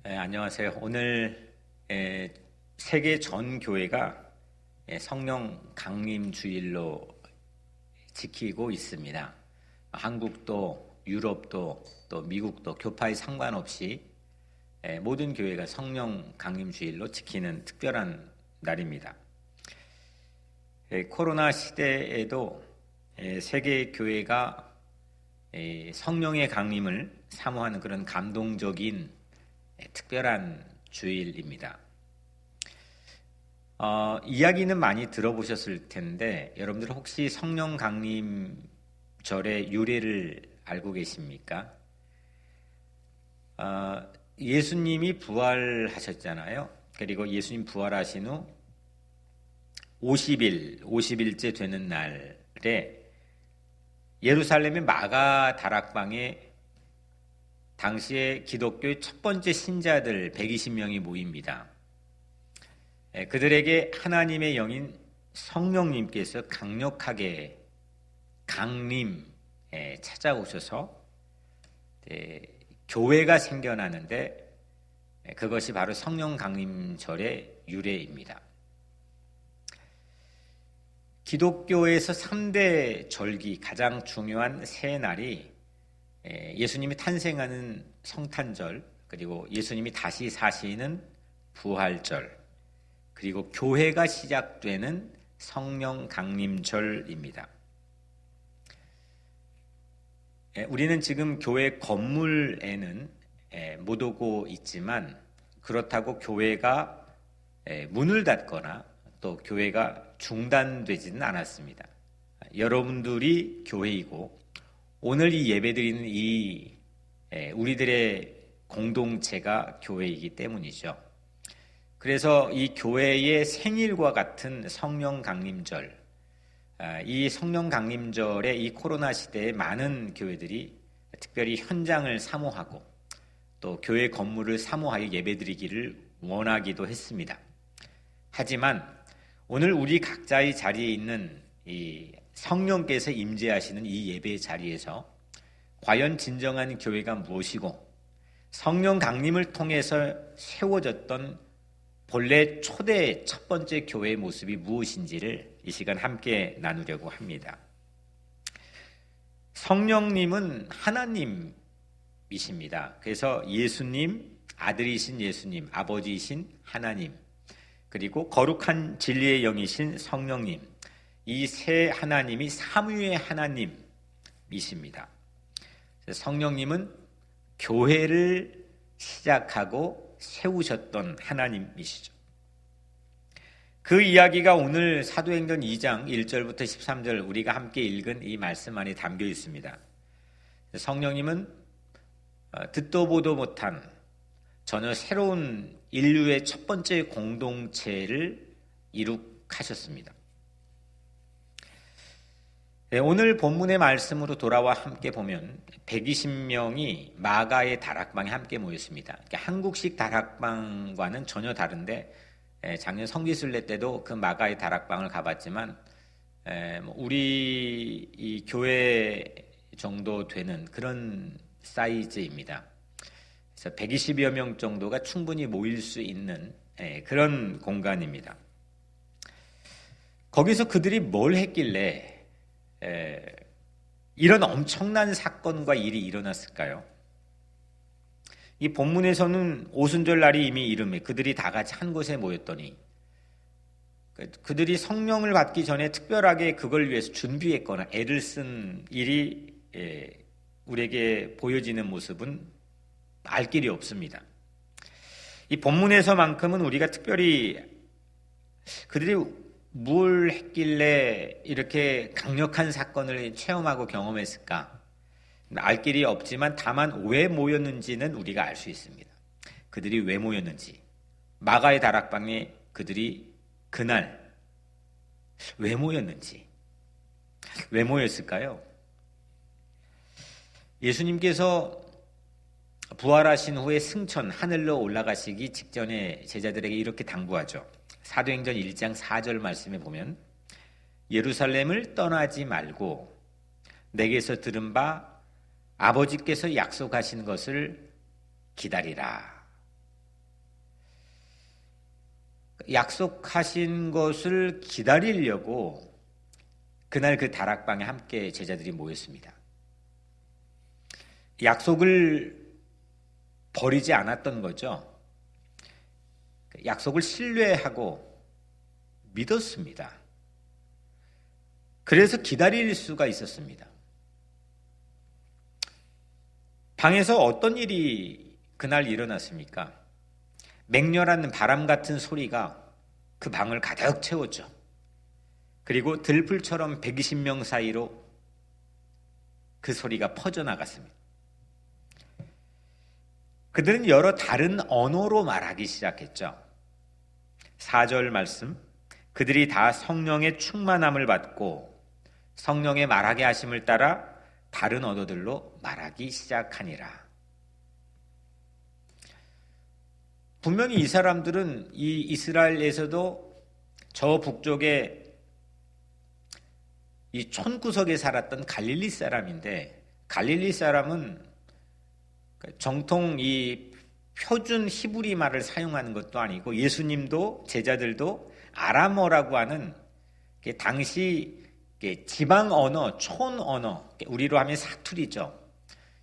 안녕하세요. 오늘 세계 전 교회가 성령 강림 주일로 지키고 있습니다. 한국도 유럽도 또 미국도 교파에 상관없이 모든 교회가 성령 강림 주일로 지키는 특별한 날입니다. 코로나 시대에도 세계 교회가 성령의 강림을 사모하는 그런 감동적인 특별한 주일입니다. 이야기는 많이 들어보셨을 텐데 여러분들 혹시 성령 강림절의 유래를 알고 계십니까? 예수님이 부활하셨잖아요. 그리고 예수님 부활하신 후 50일째 되는 날에 예루살렘의 마가 다락방에 당시에 기독교의 첫 번째 신자들 120명이 모입니다. 그들에게 하나님의 영인 성령님께서 강력하게 찾아오셔서 교회가 생겨나는데 그것이 바로 성령 강림절의 유래입니다. 기독교에서 3대 절기 가장 중요한 세 날이 예수님이 탄생하는 성탄절, 그리고 예수님이 다시 사시는 부활절, 그리고 교회가 시작되는 성령 강림절입니다. 우리는 지금 교회 건물에는 못 오고 있지만 그렇다고 교회가 문을 닫거나 또 교회가 중단되지는 않았습니다. 여러분들이 교회이고 오늘 이 예배드리는 이 우리들의 공동체가 교회이기 때문이죠. 그래서 이 교회의 생일과 같은 성령 강림절, 이 성령 강림절에 이 코로나 시대에 많은 교회들이 특별히 현장을 사모하고 또 교회 건물을 사모하여 예배드리기를 원하기도 했습니다. 하지만 오늘 우리 각자의 자리에 있는 이 성령께서 임재하시는 이 예배 자리에서 과연 진정한 교회가 무엇이고 성령 강림을 통해서 세워졌던 본래 초대 첫 번째 교회의 모습이 무엇인지를 이 시간 함께 나누려고 합니다. 성령님은 하나님이십니다. 그래서 예수님, 아들이신 예수님, 아버지이신 하나님, 그리고 거룩한 진리의 영이신 성령님, 이 세 하나님이 삼위의 하나님이십니다. 성령님은 교회를 시작하고 세우셨던 하나님이시죠. 그 이야기가 오늘 사도행전 2장 1절부터 13절 우리가 함께 읽은 이 말씀 안에 담겨 있습니다. 성령님은 듣도 보도 못한 전혀 새로운 인류의 첫 번째 공동체를 이룩하셨습니다. 오늘 본문의 말씀으로 돌아와 함께 보면 120명이 마가의 다락방에 함께 모였습니다. 한국식 다락방과는 전혀 다른데 작년 성지순례 때도 그 마가의 다락방을 가봤지만 우리 이 교회 정도 되는 그런 사이즈입니다. 그래서 120여 명 정도가 충분히 모일 수 있는 그런 공간입니다. 거기서 그들이 뭘 했길래 이런 엄청난 사건과 일이 일어났을까요? 이 본문에서는 오순절 날이 이미 이름에 그들이 다 같이 한 곳에 모였더니 그들이 성령을 받기 전에 특별하게 그걸 위해서 준비했거나 애를 쓴 일이 우리에게 보여지는 모습은 알 길이 없습니다. 이 본문에서만큼은 우리가 특별히 그들이 뭘 했길래 이렇게 강력한 사건을 체험하고 경험했을까? 알 길이 없지만 다만 왜 모였는지는 우리가 알 수 있습니다. 그들이 왜 모였는지, 마가의 다락방에 그들이 그날 왜 모였는지, 왜 모였을까요? 예수님께서 부활하신 후에 승천 하늘로 올라가시기 직전에 제자들에게 이렇게 당부하죠. 사도행전 1장 4절 말씀에 보면 예루살렘을 떠나지 말고 내게서 들은 바 아버지께서 약속하신 것을 기다리라. 약속하신 것을 기다리려고 그날 그 다락방에 함께 제자들이 모였습니다. 약속을 버리지 않았던 거죠. 약속을 신뢰하고 믿었습니다. 그래서 기다릴 수가 있었습니다. 방에서 어떤 일이 그날 일어났습니까? 맹렬한 바람 같은 소리가 그 방을 가득 채웠죠. 그리고 들불처럼 120명 사이로 그 소리가 퍼져나갔습니다. 그들은 여러 다른 언어로 말하기 시작했죠. 4절 말씀, 그들이 다 성령의 충만함을 받고 성령의 말하게 하심을 따라 다른 언어들로 말하기 시작하니라. 분명히 이 사람들은 이 이스라엘에서도 저 북쪽에 이 촌구석에 살았던 갈릴리 사람인데, 갈릴리 사람은 정통 이 표준 히브리 말을 사용하는 것도 아니고 예수님도 제자들도 아람어라고 하는 당시 지방 언어, 촌 언어, 우리로 하면 사투리죠.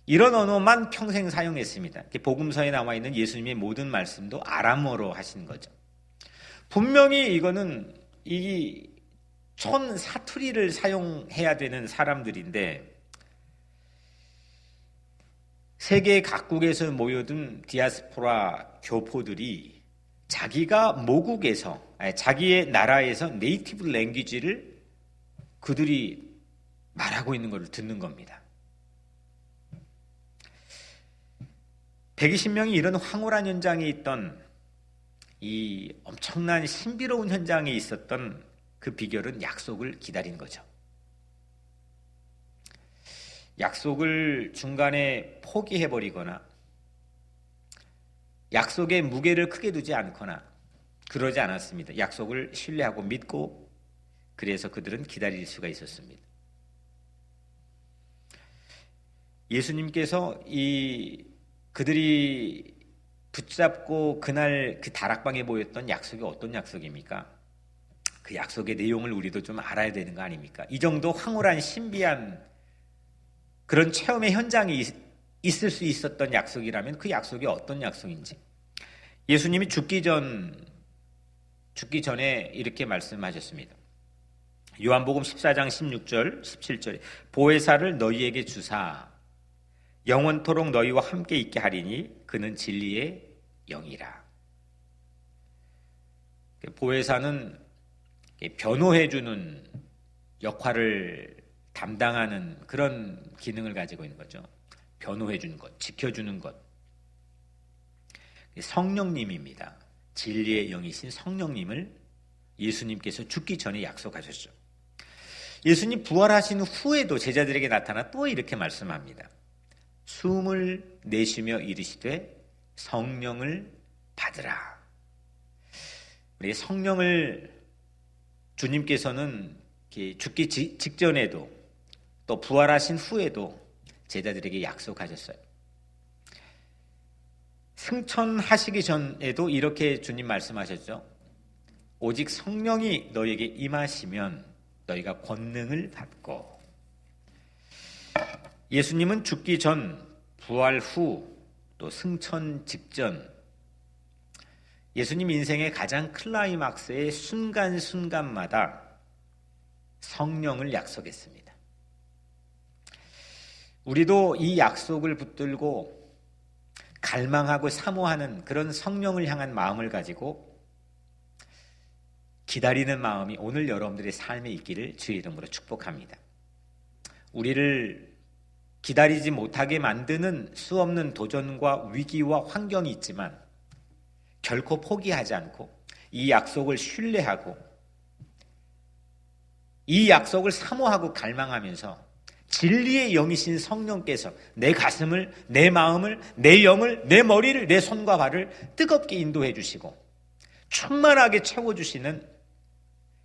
이런 언어만 평생 사용했습니다. 복음서에 나와 있는 예수님의 모든 말씀도 아람어로 하신 거죠. 분명히 이거는 이 촌 사투리를 사용해야 되는 사람들인데, 세계 각국에서 모여든 디아스포라 교포들이 자기가 모국에서, 자기의 나라에서 네이티브 랭귀지를 그들이 말하고 있는 것을 듣는 겁니다. 120명이 이런 황홀한 현장에 있던, 이 엄청난 신비로운 현장에 있었던 그 비결은 약속을 기다린 거죠. 약속을 중간에 포기해버리거나 약속의 무게를 크게 두지 않거나 그러지 않았습니다. 약속을 신뢰하고 믿고, 그래서 그들은 기다릴 수가 있었습니다. 예수님께서 그들이 붙잡고 그날 그 다락방에 모였던 약속이 어떤 약속입니까? 그 약속의 내용을 우리도 좀 알아야 되는 거 아닙니까? 이 정도 황홀한 신비한 그런 체험의 현장이 있을 수 있었던 약속이라면 그 약속이 어떤 약속인지, 예수님이 죽기 전에 이렇게 말씀하셨습니다. 요한복음 14장 16절 17절에 보혜사를 너희에게 주사 영원토록 너희와 함께 있게 하리니 그는 진리의 영이라. 보혜사는 변호해주는 역할을 담당하는 그런 기능을 가지고 있는 거죠. 변호해주는 것, 지켜주는 것. 성령님입니다. 진리의 영이신 성령님을 예수님께서 죽기 전에 약속하셨죠. 예수님 부활하신 후에도 제자들에게 나타나 또 이렇게 말씀합니다. 숨을 내쉬며 이르시되 성령을 받으라. 우리 성령을 주님께서는 죽기 직전에도 또 부활하신 후에도 제자들에게 약속하셨어요. 승천하시기 전에도 이렇게 주님 말씀하셨죠. 오직 성령이 너에게 임하시면 너희가 권능을 받고. 예수님은 죽기 전, 부활 후, 또 승천 직전, 예수님 인생의 가장 클라이막스의 순간순간마다 성령을 약속했습니다. 우리도 이 약속을 붙들고 갈망하고 사모하는 그런 성령을 향한 마음을 가지고 기다리는 마음이 오늘 여러분들의 삶에 있기를 주의 이름으로 축복합니다. 우리를 기다리지 못하게 만드는 수없는 도전과 위기와 환경이 있지만 결코 포기하지 않고 이 약속을 신뢰하고 이 약속을 사모하고 갈망하면서 진리의 영이신 성령께서 내 가슴을, 내 마음을, 내 영을, 내 머리를, 내 손과 발을 뜨겁게 인도해 주시고 충만하게 채워주시는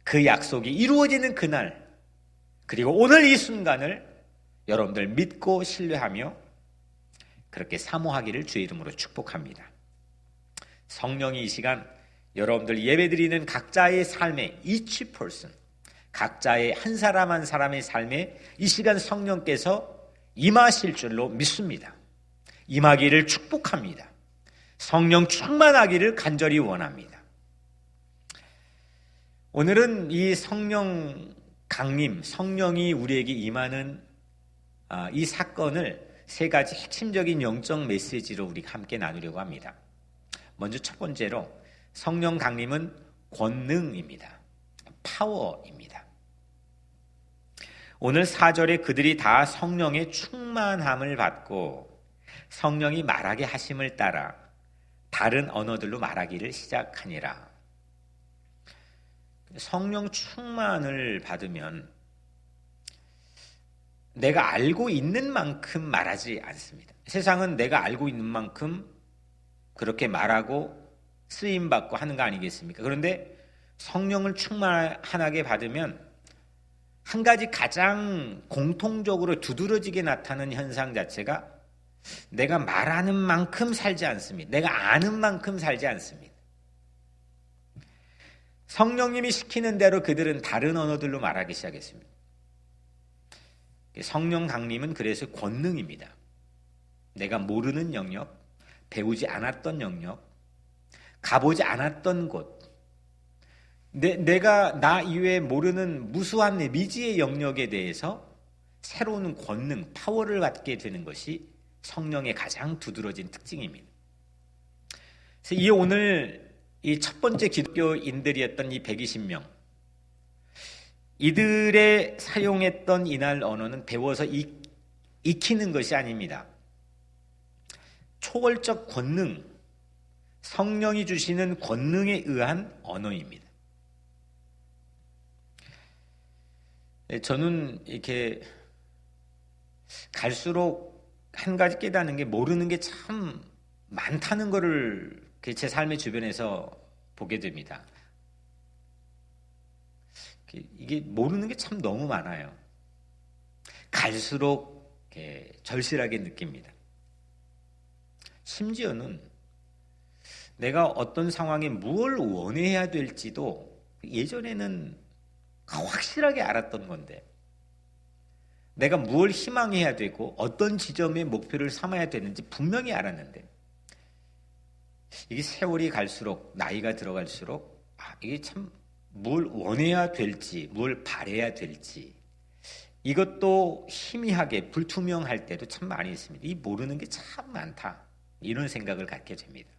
그 약속이 이루어지는 그날, 그리고 오늘 이 순간을 여러분들 믿고 신뢰하며 그렇게 사모하기를 주의 이름으로 축복합니다. 성령이 이 시간 여러분들 예배드리는 각자의 삶에 each person, 각자의 한 사람 한 사람의 삶에 이 시간 성령께서 임하실 줄로 믿습니다. 임하기를 축복합니다. 성령 충만하기를 간절히 원합니다. 오늘은 이 성령 강림, 성령이 우리에게 임하는 이 사건을 세 가지 핵심적인 영적 메시지로 우리가 함께 나누려고 합니다. 먼저 첫 번째로 성령 강림은 권능입니다. 파워입니다. 오늘 4절에 그들이 다 성령의 충만함을 받고 성령이 말하게 하심을 따라 다른 언어들로 말하기를 시작하니라. 성령 충만을 받으면 내가 알고 있는 만큼 말하지 않습니다. 세상은 내가 알고 있는 만큼 그렇게 말하고 쓰임받고 하는 거 아니겠습니까? 그런데 성령을 충만하게 받으면 한 가지 가장 공통적으로 두드러지게 나타나는 현상 자체가 내가 말하는 만큼 살지 않습니다. 내가 아는 만큼 살지 않습니다. 성령님이 시키는 대로 그들은 다른 언어들로 말하기 시작했습니다. 성령 강림은 그래서 권능입니다. 내가 모르는 영역, 배우지 않았던 영역, 가보지 않았던 곳, 내가 나 이외에 모르는 무수한 미지의 영역에 대해서 새로운 권능, 파워를 갖게 되는 것이 성령의 가장 두드러진 특징입니다. 그래서 이 오늘 이 첫 번째 기독교인들이었던 이 120명, 이들의 사용했던 이날 언어는 배워서 익히는 것이 아닙니다. 초월적 권능, 성령이 주시는 권능에 의한 언어입니다. 저는 이렇게 갈수록 한 가지 깨닫는 게 모르는 게 참 많다는 것을 제 삶의 주변에서 보게 됩니다. 이게 모르는 게 참 너무 많아요. 갈수록 절실하게 느낍니다. 심지어는 내가 어떤 상황에 무엇을 원해야 될지도 예전에는 확실하게 알았던 건데 내가 무엇을 희망해야 되고 어떤 지점의 목표를 삼아야 되는지 분명히 알았는데 이게 세월이 갈수록 나이가 들어갈수록 이게 참 뭘 원해야 될지 뭘 바래야 될지 이것도 희미하게 불투명할 때도 참 많이 있습니다. 이 모르는 게 참 많다 이런 생각을 갖게 됩니다.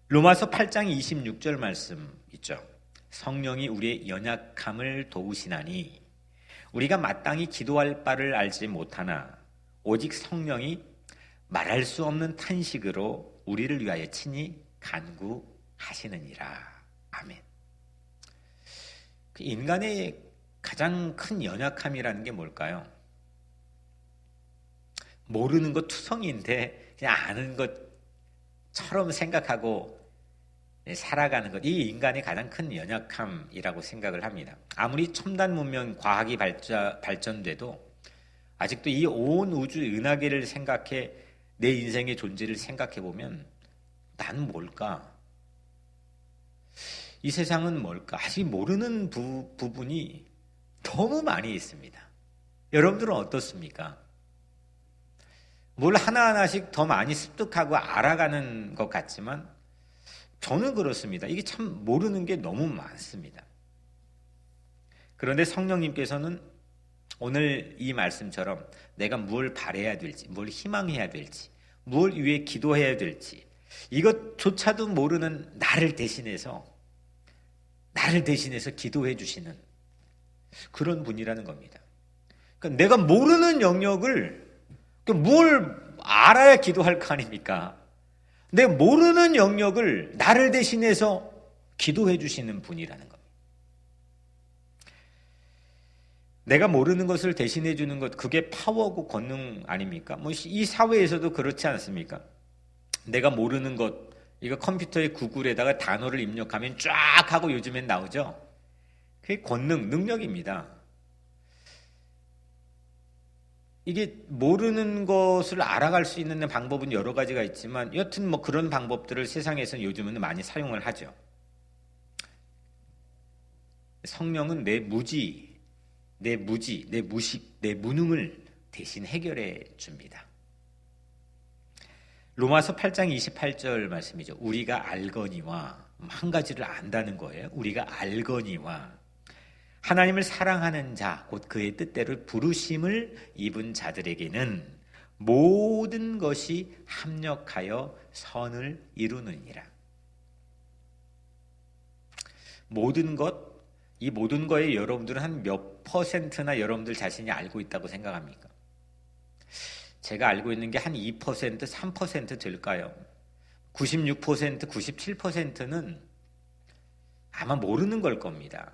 로마서 8장 26절 말씀 있죠. 성령이 우리의 연약함을 도우시나니 우리가 마땅히 기도할 바를 알지 못하나 오직 성령이 말할 수 없는 탄식으로 우리를 위하여 친히 간구하시느니라. 아멘. 인간의 가장 큰 연약함이라는 게 뭘까요? 모르는 것 투성이인데 그냥 아는 것처럼 생각하고 살아가는 것, 이 인간의 가장 큰 연약함이라고 생각을 합니다. 아무리 첨단 문명 과학이 발전돼도 아직도 이 온 우주 은하계를 생각해 내 인생의 존재를 생각해 보면 나는 뭘까? 이 세상은 뭘까? 아직 모르는 부분이 너무 많이 있습니다. 여러분들은 어떻습니까? 뭘 하나하나씩 더 많이 습득하고 알아가는 것 같지만 저는 그렇습니다. 이게 참 모르는 게 너무 많습니다. 그런데 성령님께서는 오늘 이 말씀처럼 내가 뭘 바라야 될지, 뭘 희망해야 될지, 뭘 위해 기도해야 될지 이것조차도 모르는 나를 대신해서 기도해 주시는 그런 분이라는 겁니다. 그러니까 내가 모르는 영역을 뭘 알아야 기도할 거 아닙니까? 내가 모르는 영역을 나를 대신해서 기도해 주시는 분이라는 겁니다. 내가 모르는 것을 대신해 주는 것, 그게 파워고 권능 아닙니까? 이 사회에서도 그렇지 않습니까? 내가 모르는 것, 이거 컴퓨터에 구글에다가 단어를 입력하면 쫙 하고 요즘엔 나오죠? 그게 권능, 능력입니다. 이게 모르는 것을 알아갈 수 있는 방법은 여러 가지가 있지만 여튼 뭐 그런 방법들을 세상에서는 요즘은 많이 사용을 하죠. 성령은 내 무지, 내 무식, 내 무능을 대신 해결해 줍니다. 로마서 8장 28절 말씀이죠. 우리가 알거니와, 한 가지를 안다는 거예요. 우리가 알거니와 하나님을 사랑하는 자, 곧 그의 뜻대로 부르심을 입은 자들에게는 모든 것이 합력하여 선을 이루느니라. 모든 것, 이 모든 거에 여러분들은 한 몇 퍼센트나 여러분들 자신이 알고 있다고 생각합니까? 제가 알고 있는 게 한 2%, 3% 될까요? 96%, 97%는 아마 모르는 걸 겁니다.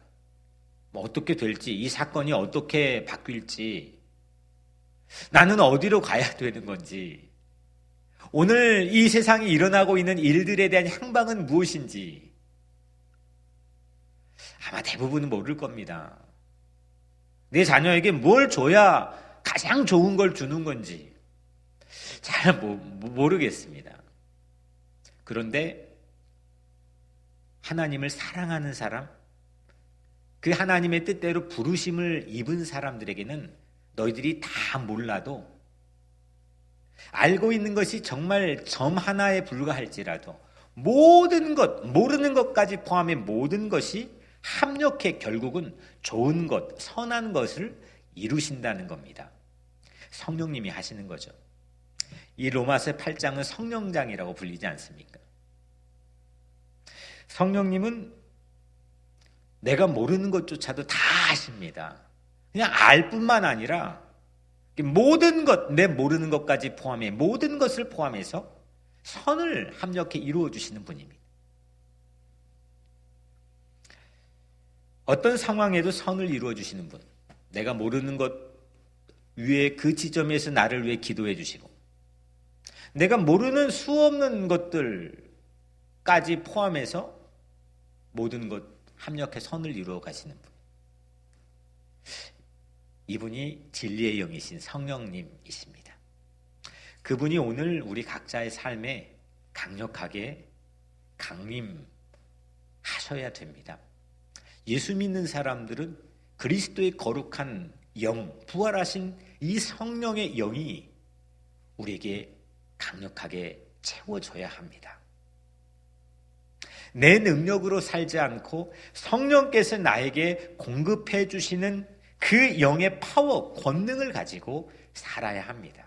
뭐 어떻게 될지, 이 사건이 어떻게 바뀔지, 나는 어디로 가야 되는 건지, 오늘 이 세상에 일어나고 있는 일들에 대한 향방은 무엇인지 아마 대부분은 모를 겁니다. 내 자녀에게 뭘 줘야 가장 좋은 걸 주는 건지 잘 모르겠습니다. 그런데 하나님을 사랑하는 사람, 그 하나님의 뜻대로 부르심을 입은 사람들에게는 너희들이 다 몰라도 알고 있는 것이 정말 점 하나에 불과할지라도 모든 것, 모르는 것까지 포함해 모든 것이 합력해 결국은 좋은 것, 선한 것을 이루신다는 겁니다. 성령님이 하시는 거죠. 이 로마서 8장은 성령장이라고 불리지 않습니까? 성령님은 내가 모르는 것조차도 다 아십니다. 그냥 알 뿐만 아니라 모든 것, 내 모르는 것까지 포함해 모든 것을 포함해서 선을 합력해 이루어 주시는 분입니다. 어떤 상황에도 선을 이루어 주시는 분, 내가 모르는 것 위에 그 지점에서 나를 위해 기도해 주시고, 내가 모르는 수없는 것들까지 포함해서 모든 것 합력해 선을 이루어 가시는 분, 이분이 진리의 영이신 성령님이십니다. 그분이 오늘 우리 각자의 삶에 강력하게 강림하셔야 됩니다. 예수 믿는 사람들은 그리스도의 거룩한 영, 부활하신 이 성령의 영이 우리에게 강력하게 채워져야 합니다. 내 능력으로 살지 않고 성령께서 나에게 공급해 주시는 그 영의 파워, 권능을 가지고 살아야 합니다.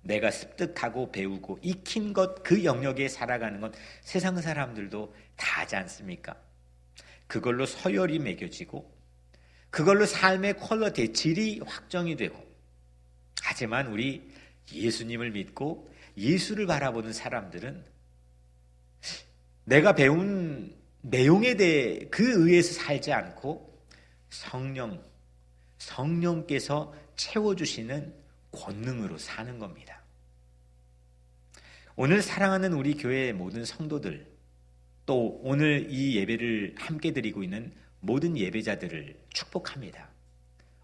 내가 습득하고 배우고 익힌 것, 그 영역에 살아가는 건 세상 사람들도 다 하지 않습니까? 그걸로 서열이 매겨지고 그걸로 삶의 퀄리티, 질이 확정이 되고, 하지만 우리 예수님을 믿고 예수를 바라보는 사람들은 내가 배운 내용에 대해 그 의해서 살지 않고 성령께서 채워주시는 권능으로 사는 겁니다. 오늘 사랑하는 우리 교회의 모든 성도들, 또 오늘 이 예배를 함께 드리고 있는 모든 예배자들을 축복합니다.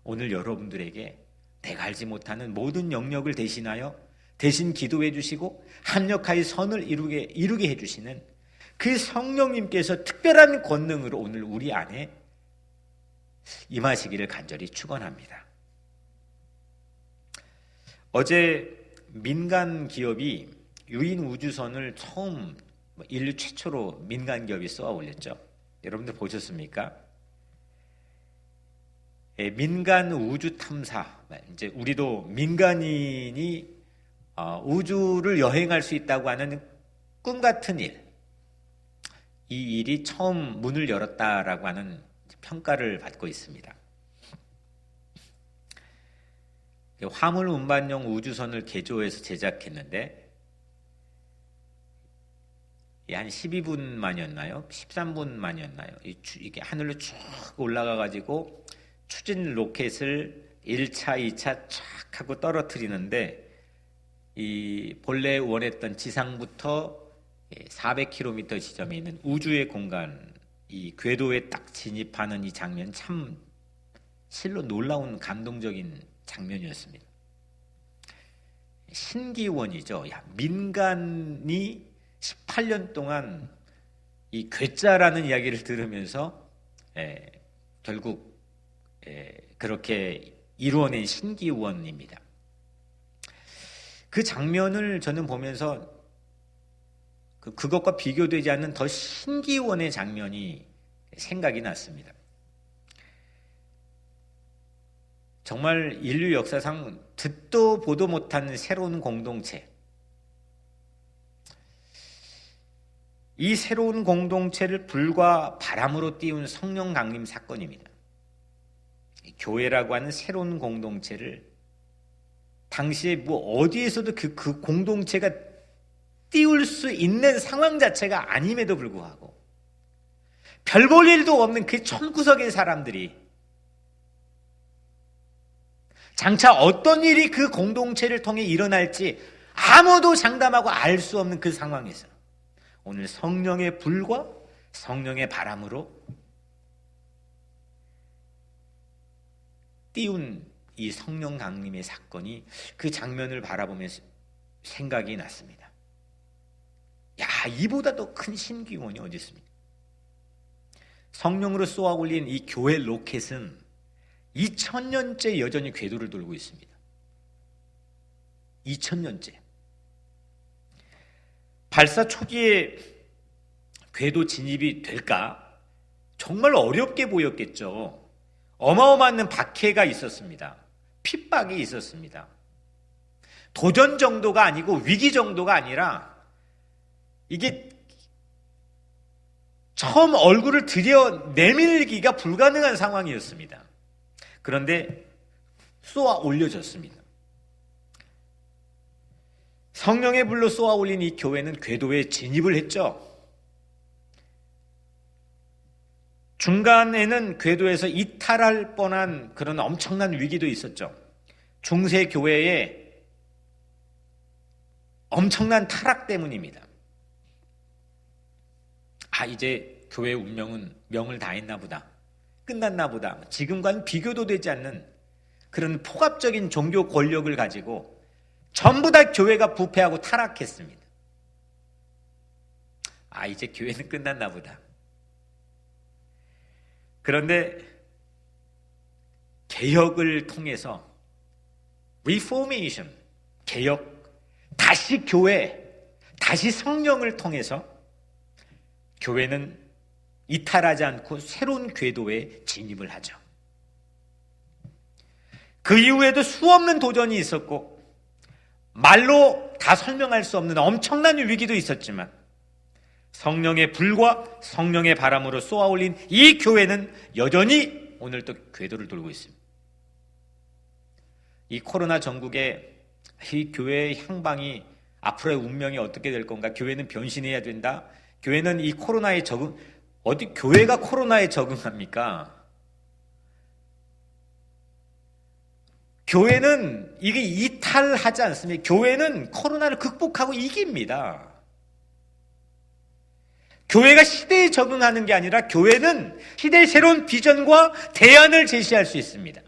오늘 여러분들에게 내가 알지 못하는 모든 영역을 대신하여 대신 기도해 주시고 합력하여 선을 이루게 해주시는 그 성령님께서 특별한 권능으로 오늘 우리 안에 임하시기를 간절히 축원합니다. 어제 민간 기업이 유인 우주선을 처음 인류 최초로 민간 기업이 쏘아 올렸죠. 여러분들 보셨습니까? 민간 우주 탐사, 이제 우리도 민간인이 우주를 여행할 수 있다고 하는 꿈 같은 일, 이 일이 처음 문을 열었다라고 하는 평가를 받고 있습니다. 화물 운반용 우주선을 개조해서 제작했는데 한 12분 만이었나요? 13분 만이었나요? 이게 하늘로 쭉 올라가 가지고 추진 로켓을 1차, 2차 쫙 하고 떨어뜨리는데, 이 본래 원했던 지상부터 400km 지점에 있는 우주의 공간, 이 궤도에 딱 진입하는 이 장면, 참 실로 놀라운 감동적인 장면이었습니다. 신기원이죠. 민간이 18년 동안 이 괴짜라는 이야기를 들으면서 결국 그렇게 이루어낸 신기원입니다. 그 장면을 저는 보면서 그것과 비교되지 않는 더 신기원의 장면이 생각이 났습니다. 정말 인류 역사상 듣도 보도 못한 새로운 공동체, 이 새로운 공동체를 불과 바람으로 띄운 성령 강림 사건입니다. 교회라고 하는 새로운 공동체를 당시에 어디에서도 그 공동체가 띄울 수 있는 상황 자체가 아님에도 불구하고 별 볼 일도 없는 그 천구석의 사람들이 장차 어떤 일이 그 공동체를 통해 일어날지 아무도 장담하고 알 수 없는 그 상황에서 오늘 성령의 불과 성령의 바람으로 띄운 이 성령 강림의 사건이 그 장면을 바라보면서 생각이 났습니다. 이보다 더 큰 신기원이 어디 있습니까? 성령으로 쏘아 올린 이 교회 로켓은 2000년째 여전히 궤도를 돌고 있습니다. 2000년째. 발사 초기에 궤도 진입이 될까? 정말 어렵게 보였겠죠. 어마어마한 박해가 있었습니다. 핍박이 있었습니다. 도전 정도가 아니고 위기 정도가 아니라 이게 처음 얼굴을 들여 내밀기가 불가능한 상황이었습니다. 그런데 쏘아 올려졌습니다. 성령의 불로 쏘아 올린 이 교회는 궤도에 진입을 했죠. 중간에는 궤도에서 이탈할 뻔한 그런 엄청난 위기도 있었죠. 중세 교회의 엄청난 타락 때문입니다. 이제 교회의 운명은 명을 다했나 보다. 끝났나 보다. 지금과는 비교도 되지 않는 그런 폭압적인 종교 권력을 가지고 전부 다 교회가 부패하고 타락했습니다. 이제 교회는 끝났나 보다. 그런데 개혁을 통해서 리포메이션, 개혁, 다시 교회, 다시 성령을 통해서 교회는 이탈하지 않고 새로운 궤도에 진입을 하죠. 그 이후에도 수없는 도전이 있었고 말로 다 설명할 수 없는 엄청난 위기도 있었지만 성령의 불과 성령의 바람으로 쏘아올린 이 교회는 여전히 오늘도 궤도를 돌고 있습니다. 이 코로나 전국에 이 교회의 향방이 앞으로의 운명이 어떻게 될 건가? 교회는 변신해야 된다. 교회는 이 코로나에 어디 교회가 코로나에 적응합니까? 교회는 이게 이탈하지 않습니다. 교회는 코로나를 극복하고 이깁니다. 교회가 시대에 적응하는 게 아니라 교회는 시대의 새로운 비전과 대안을 제시할 수 있습니다.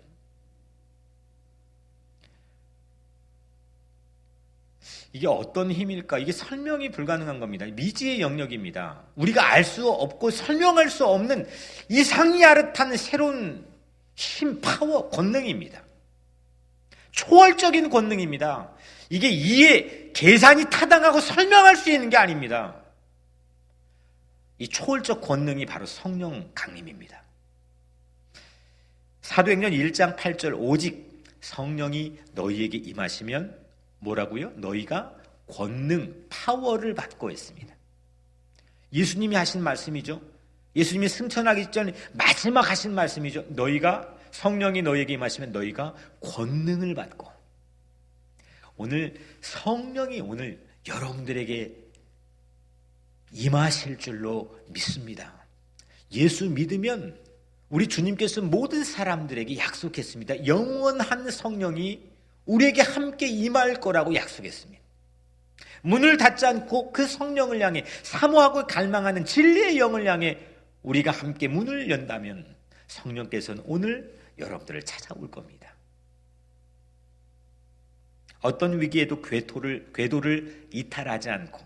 이게 어떤 힘일까? 이게 설명이 불가능한 겁니다. 미지의 영역입니다. 우리가 알 수 없고 설명할 수 없는 이상야릇한 새로운 힘, 파워, 권능입니다. 초월적인 권능입니다. 이게 이해, 계산이 타당하고 설명할 수 있는 게 아닙니다. 이 초월적 권능이 바로 성령 강림입니다. 사도행전 1장 8절 오직 성령이 너희에게 임하시면 뭐라고요? 너희가 권능, 파워를 받고 있습니다. 예수님이 하신 말씀이죠. 예수님이 승천하기 전에 마지막 하신 말씀이죠. 성령이 너희에게 임하시면 너희가 권능을 받고. 오늘 성령이 오늘 여러분들에게 임하실 줄로 믿습니다. 예수 믿으면 우리 주님께서 모든 사람들에게 약속했습니다. 영원한 성령이 우리에게 함께 임할 거라고 약속했습니다. 문을 닫지 않고 그 성령을 향해 사모하고 갈망하는 진리의 영을 향해 우리가 함께 문을 연다면 성령께서는 오늘 여러분들을 찾아올 겁니다. 어떤 위기에도 궤도를 이탈하지 않고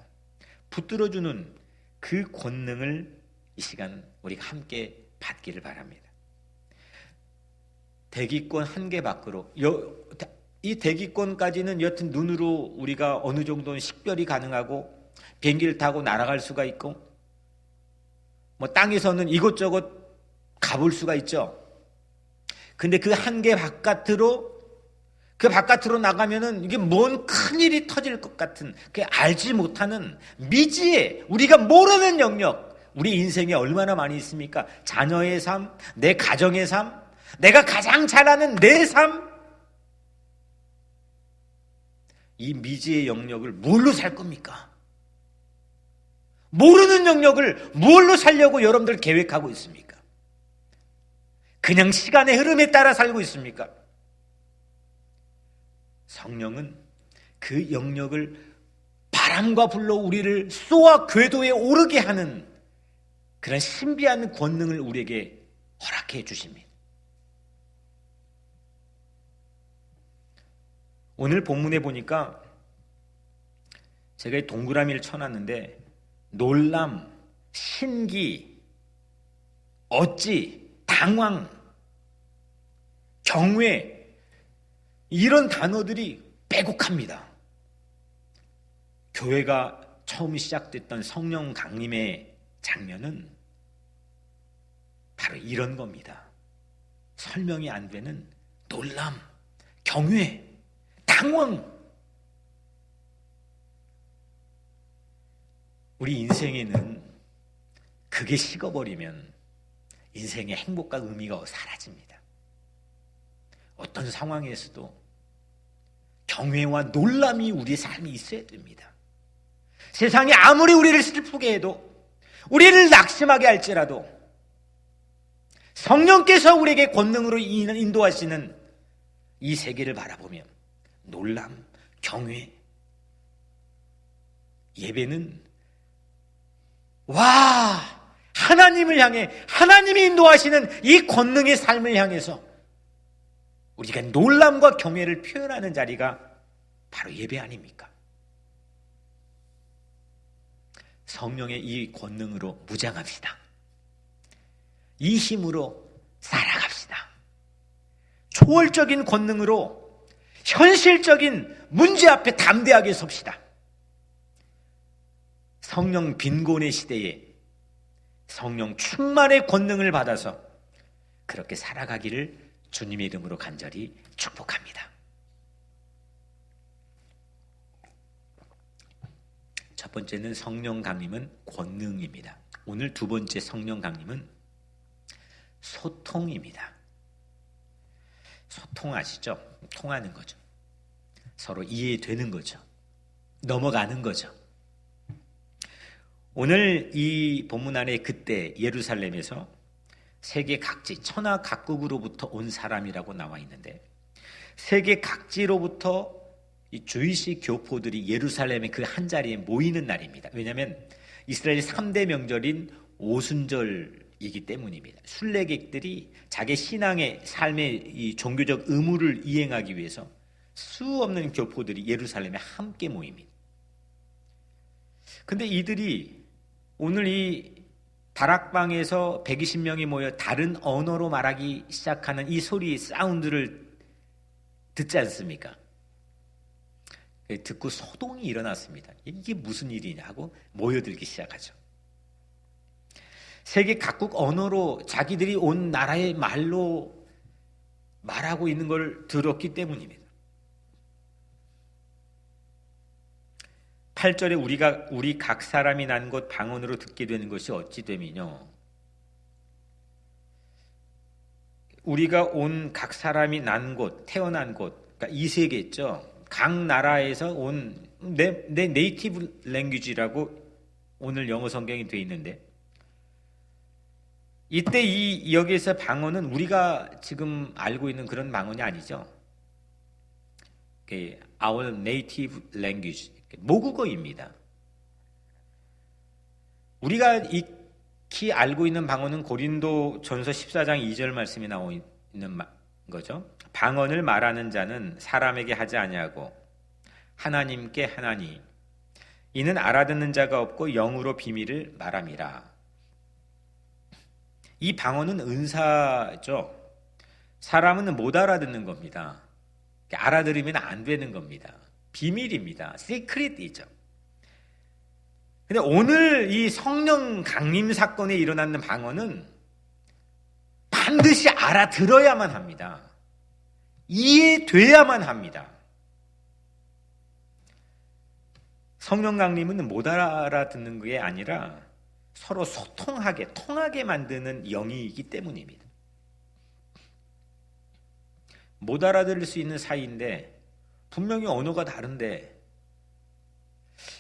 붙들어주는 그 권능을 이 시간 우리가 함께 받기를 바랍니다. 대기권 한 개 밖으로, 이 대기권까지는 여튼 눈으로 우리가 어느 정도는 식별이 가능하고 비행기를 타고 날아갈 수가 있고 뭐 땅에서는 이것저것 가볼 수가 있죠. 근데 그 한 개 바깥으로, 그 바깥으로 나가면은 이게 뭔 큰일이 터질 것 같은, 그 알지 못하는 미지의, 우리가 모르는 영역, 우리 인생에 얼마나 많이 있습니까? 자녀의 삶, 내 가정의 삶, 내가 가장 잘 아는 내 삶. 이 미지의 영역을 뭘로 살 겁니까? 모르는 영역을 뭘로 살려고 여러분들 계획하고 있습니까? 그냥 시간의 흐름에 따라 살고 있습니까? 성령은 그 영역을 바람과 불로 우리를 쏘아 궤도에 오르게 하는 그런 신비한 권능을 우리에게 허락해 주십니다. 오늘 본문에 보니까 제가 이 동그라미를 쳐놨는데 놀람, 신기, 어찌, 당황, 경외, 이런 단어들이 빼곡합니다. 교회가 처음 시작됐던 성령 강림의 장면은 바로 이런 겁니다. 설명이 안 되는 놀람, 경외, 당황. 우리 인생에는 그게 식어버리면 인생의 행복과 의미가 사라집니다. 어떤 상황에서도 경외와 놀람이 우리의 삶에 있어야 됩니다. 세상이 아무리 우리를 슬프게 해도, 우리를 낙심하게 할지라도 성령께서 우리에게 권능으로 인도하시는 이 세계를 바라보면 놀람, 경외, 예배는 하나님을 향해, 하나님이 인도하시는 이 권능의 삶을 향해서 우리가 놀람과 경외를 표현하는 자리가 바로 예배 아닙니까? 성령의 이 권능으로 무장합시다. 이 힘으로 살아갑시다. 초월적인 권능으로 현실적인 문제 앞에 담대하게 섭시다. 성령 빈곤의 시대에 성령 충만의 권능을 받아서 그렇게 살아가기를 주님의 이름으로 간절히 축복합니다. 첫 번째는 성령 강림은 권능입니다. 오늘 두 번째 성령 강림은 소통입니다. 소통하시죠? 통하는 거죠. 서로 이해되는 거죠. 넘어가는 거죠. 오늘 이 본문 안에 그때 예루살렘에서 세계 각지, 천하 각국으로부터 온 사람이라고 나와 있는데, 세계 각지로부터 이 주이시 교포들이 예루살렘의 그 한자리에 모이는 날입니다. 왜냐하면 이스라엘의 3대 명절인 오순절이기 때문입니다. 순례객들이 자기 신앙의 삶의 이 종교적 의무를 이행하기 위해서 수 없는 교포들이 예루살렘에 함께 모입니다. 근데 이들이 오늘 이 다락방에서 120명이 모여 다른 언어로 말하기 시작하는 이 소리, 사운드를 듣지 않습니까? 듣고 소동이 일어났습니다. 이게 무슨 일이냐 하고 모여들기 시작하죠. 세계 각국 언어로 자기들이 온 나라의 말로 말하고 있는 걸 들었기 때문입니다. 8절에 우리 각 사람이 난 곳 방언으로 듣게 되는 것이 어찌 됨이뇨. 우리가 온 각 사람이 난 곳, 태어난 곳, 그러니까 이 세계죠. 각 나라에서 온 내 네이티브 랭귀지라고 오늘 영어 성경이 되어 있는데, 이때 여기에서 방언은 우리가 지금 알고 있는 그런 방언이 아니죠. Our native language, 모국어입니다. 우리가 익히 알고 있는 방언은 고린도 전서 14장 2절 말씀이 나와 있는 거죠. 방언을 말하는 자는 사람에게 하지 아니하고 하나님께 하나니 이는 알아듣는 자가 없고 영으로 비밀을 말함이라. 이 방언은 은사죠. 사람은 못 알아듣는 겁니다. 알아들으면 안 되는 겁니다. 비밀입니다. 시크릿이죠. 근데 오늘 이 성령 강림 사건에 일어나는 방언은 반드시 알아들어야만 합니다. 이해돼야만 합니다. 성령 강림은 못 알아듣는 게 아니라 서로 소통하게, 통하게 만드는 영이기 때문입니다. 못 알아들을 수 있는 사이인데 분명히 언어가 다른데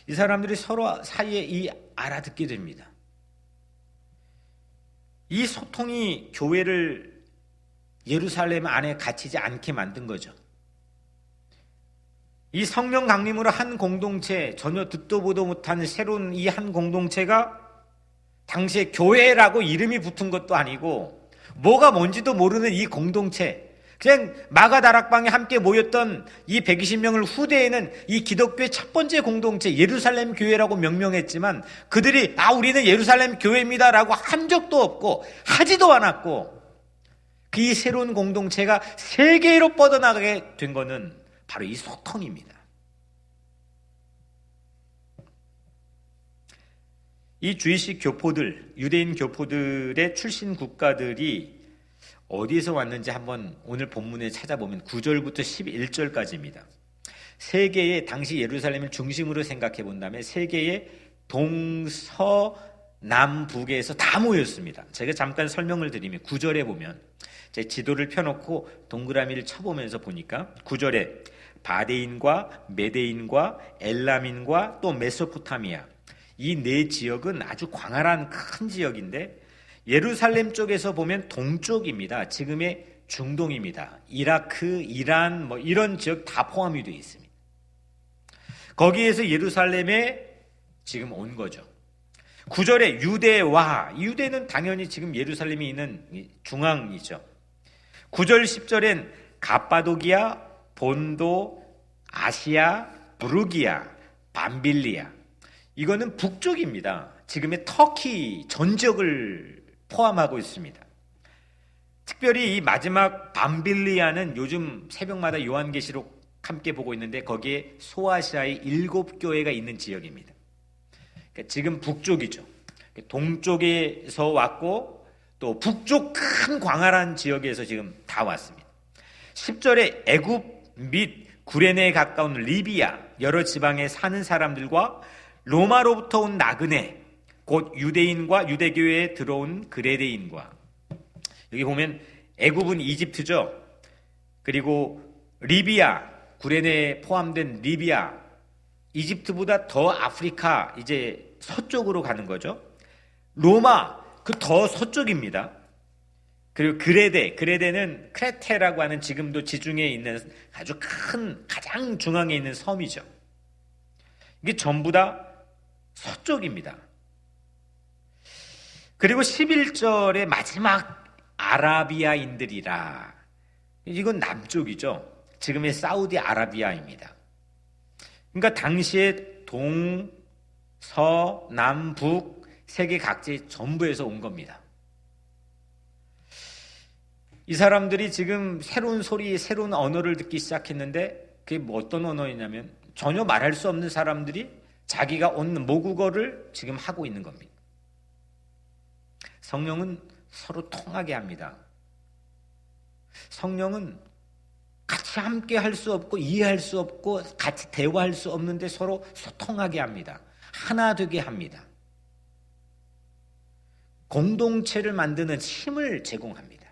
이 사람들이 서로 사이에 알아듣게 됩니다. 이 소통이 교회를 예루살렘 안에 갇히지 않게 만든 거죠. 이 성령 강림으로 한 공동체, 전혀 듣도 보도 못하는 새로운 이 한 공동체가 당시에 교회라고 이름이 붙은 것도 아니고 뭐가 뭔지도 모르는 이 공동체, 그냥 마가다락방에 함께 모였던 이 120명을 후대에는 이 기독교의 첫 번째 공동체 예루살렘 교회라고 명명했지만 그들이 우리는 예루살렘 교회입니다라고 한 적도 없고 하지도 않았고 그 새로운 공동체가 세계로 뻗어나가게 된 것은 바로 이 소통입니다. 이 주이식 교포들, 유대인 교포들의 출신 국가들이 어디에서 왔는지 한번 오늘 본문에 찾아보면 9절부터 11절까지입니다. 세계의 당시 예루살렘을 중심으로 생각해 본다면 세계의 동서남북에서 다 모였습니다. 제가 잠깐 설명을 드리면 9절에 보면 제 지도를 펴놓고 동그라미를 쳐보면서 보니까 9절에 바데인과 메데인과 엘람인과 또 메소포타미아 이 네 지역은 아주 광활한 큰 지역인데 예루살렘 쪽에서 보면 동쪽입니다. 지금의 중동입니다. 이라크, 이란 이런 지역 다 포함이 되어 있습니다. 거기에서 예루살렘에 지금 온 거죠. 9절에 유대와, 유대는 당연히 지금 예루살렘이 있는 중앙이죠. 9절 10절엔 갑바도기아, 본도, 아시아, 부르기아, 밤빌리아 이거는 북쪽입니다. 지금의 터키 전 지역을 포함하고 있습니다. 특별히 이 마지막 밤빌리아는 요즘 새벽마다 요한계시록 함께 보고 있는데 거기에 소아시아의 7교회가 있는 지역입니다. 그러니까 지금 북쪽이죠. 동쪽에서 왔고 또 북쪽 큰 광활한 지역에서 지금 다 왔습니다. 10절에 애굽 및 구레네에 가까운 리비아 여러 지방에 사는 사람들과 로마로부터 온 나그네 곧 유대인과 유대교회에 들어온 그레데인과 여기 보면 애굽은 이집트죠. 그리고 리비아 구레네에 포함된 리비아 이집트보다 더 아프리카 이제 서쪽으로 가는 거죠. 로마 그 더 서쪽입니다. 그리고 그레데는 크레테라고 하는 지금도 지중해에 있는 아주 큰 가장 중앙에 있는 섬이죠. 이게 전부 다 서쪽입니다. 그리고 11절의 마지막 아라비아인들이라 이건 남쪽이죠. 지금의 사우디아라비아입니다. 그러니까 당시에 동, 서, 남, 북 세계 각지 전부에서 온 겁니다. 이 사람들이 지금 새로운 소리, 새로운 언어를 듣기 시작했는데 그게 어떤 언어이냐면 전혀 말할 수 없는 사람들이 자기가 온 모국어를 지금 하고 있는 겁니다. 성령은 서로 통하게 합니다. 성령은 같이 함께 할 수 없고 이해할 수 없고 같이 대화할 수 없는데 서로 소통하게 합니다. 하나 되게 합니다. 공동체를 만드는 힘을 제공합니다.